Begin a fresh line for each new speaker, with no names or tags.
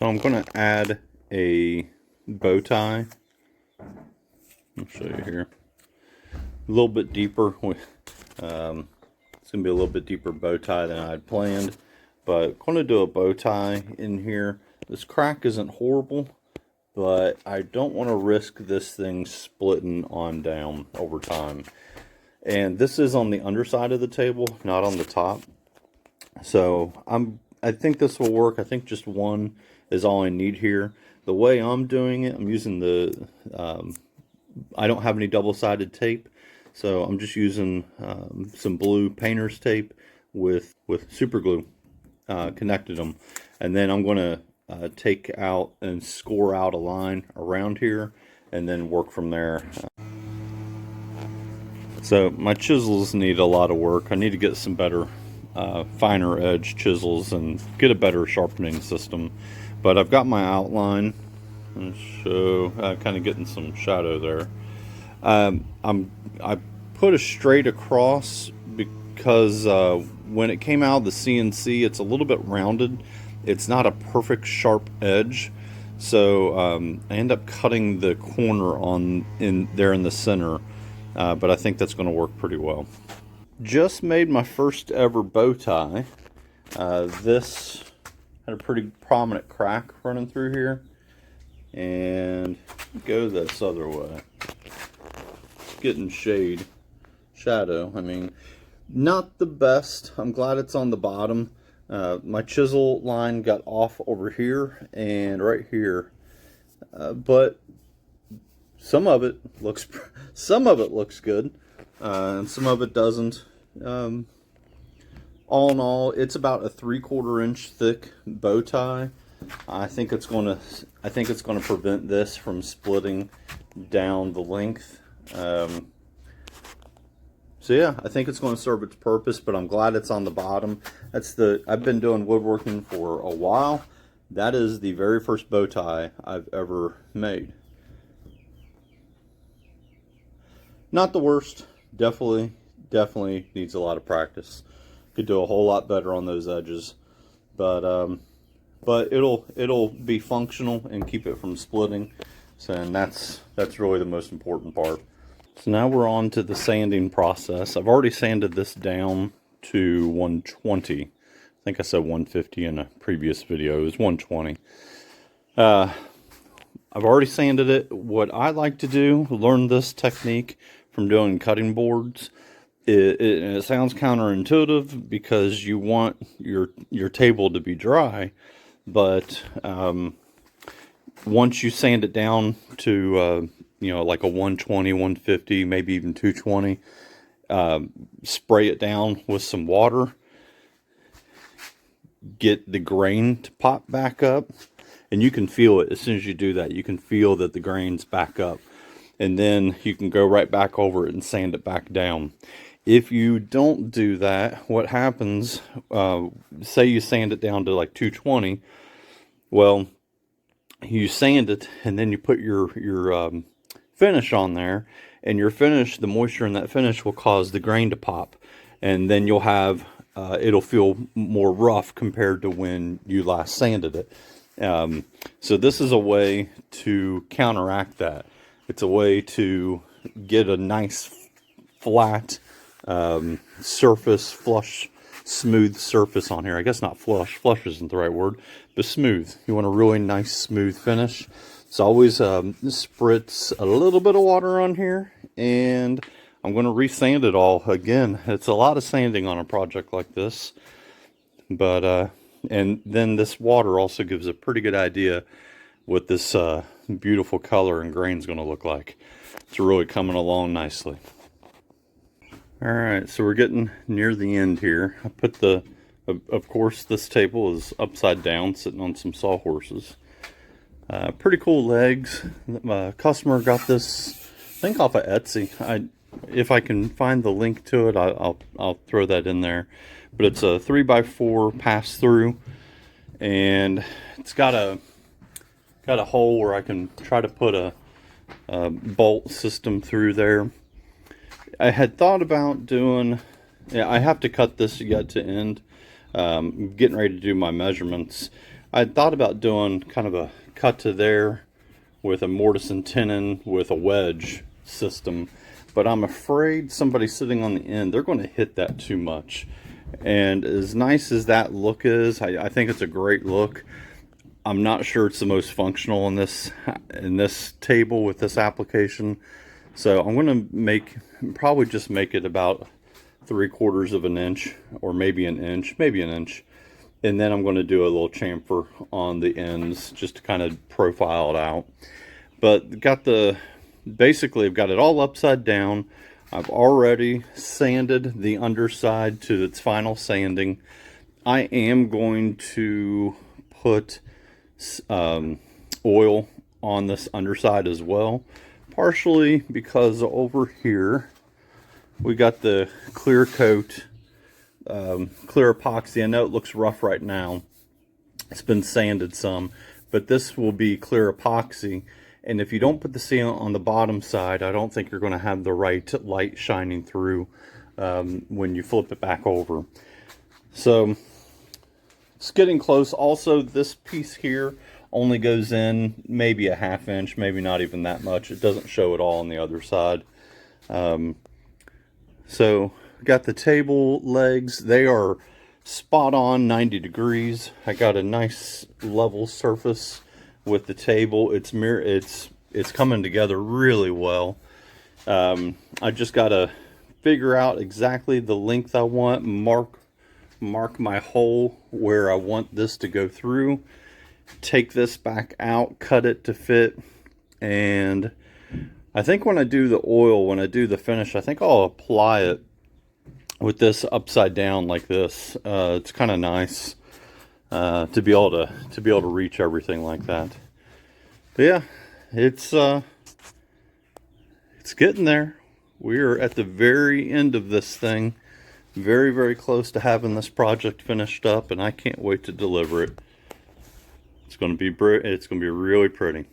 So I'm going to add a bow tie. I'll show you here. A little bit deeper. It's going to be a little bit deeper bow tie than I had planned. But I'm going to do a bow tie in here. This crack isn't horrible, but I don't want to risk this thing splitting on down over time. And this is on the underside of the table, not on the top. So I think this will work. I think just one is all I need here. The way I'm doing it, I'm using the, I don't have any double-sided tape, so I'm just using some blue painter's tape with super glue, connected them. And then I'm going to take out and score out a line around here and then work from there. So my chisels need a lot of work. I need to get some better finer edge chisels and get a better sharpening system. But I've got my outline. And show kind of getting some shadow there. I put a straight across because when it came out of the CNC, it's a little bit rounded. It's not a perfect sharp edge, so I end up cutting the corner in the center. But I think that's going to work pretty well. Just made my first ever bow tie. This had a pretty prominent crack running through here, and go this other way. Getting shadow. I mean, not the best. I'm glad it's on the bottom. My chisel line got off over here and right here, but some of it looks good, and some of it doesn't. All in all, it's about a 3/4 inch thick bow tie. I think it's going to prevent this from splitting down the length. So yeah, I think it's going to serve its purpose, but I'm glad it's on the bottom. I've been doing woodworking for a while. That is the very first bow tie I've ever made. Not the worst. Definitely needs a lot of practice. Could do a whole lot better on those edges, but it'll be functional and keep it from splitting. So, and that's really the most important part. So now we're on to the sanding process. I've already sanded this down to 120. I think I said 150 in a previous video. It was 120. I've already sanded it. What I like to do, learn this technique from doing cutting boards. It sounds counterintuitive because you want your table to be dry, but once you sand it down to like a 120, 150, maybe even 220, spray it down with some water, get the grain to pop back up, and you can feel it as soon as you do that. You can feel that the grain's back up, and then you can go right back over it and sand it back down. If you don't do that, what happens, say you sand it down to like 220, well, you sand it and then you put your finish on there, and your finish, the moisture in that finish will cause the grain to pop, and then you'll have, it'll feel more rough compared to when you last sanded it. So this is a way to counteract that. It's a way to get a nice flat surface, flush, smooth surface on here. I guess not flush. Flush isn't the right word, but smooth. You want a really nice smooth finish. So always spritz a little bit of water on here, and I'm going to re-sand it all again. It's a lot of sanding on a project like this, but and then this water also gives a pretty good idea what this beautiful color and grain is going to look like. It's really coming along nicely. Alright, so we're getting near the end here. I put of course this table is upside down, sitting on some sawhorses. Pretty cool legs. My customer got this, I think, off of Etsy. If I can find the link to it, I'll throw that in there. But it's a 3x4 pass through, and it's got a hole where I can try to put a bolt system through there. I had thought about doing, I have to cut this yet to end. Getting ready to do my measurements. I thought about doing kind of a cut to there with a mortise and tenon with a wedge system, but I'm afraid somebody sitting on the end, they're going to hit that too much. And as nice as that look is, I think it's a great look. I'm not sure it's the most functional in this table with this application. So I'm going to probably just make it about 3/4 of an inch, or maybe an inch, and then I'm going to do a little chamfer on the ends just to kind of profile it out. But basically I've got it all upside down. I've already sanded the underside to its final sanding. I am going to put oil on this underside as well, partially because over here we got the clear coat, clear epoxy. I know it looks rough right now. It's been sanded some, but this will be clear epoxy. And if you don't put the sealant on the bottom side, I don't think you're going to have the right light shining through when you flip it back over. So it's getting close. Also, this piece here only goes in maybe a 1/2 inch, maybe not even that much. It doesn't show at all on the other side. So got the table legs. They are spot on 90 degrees. I got a nice level surface with the table. It's coming together really well. I just got to figure out exactly the length I want, mark my hole where I want this to go through, take this back out, cut it to fit, and I think when I do the oil, when I do the finish, I think I'll apply it with this upside down like this. It's kind of nice to be able to reach everything like that. But yeah, it's getting there. We're at the very end of this thing. Very, very close to having this project finished up, and I can't wait to deliver it. It's going to be really pretty.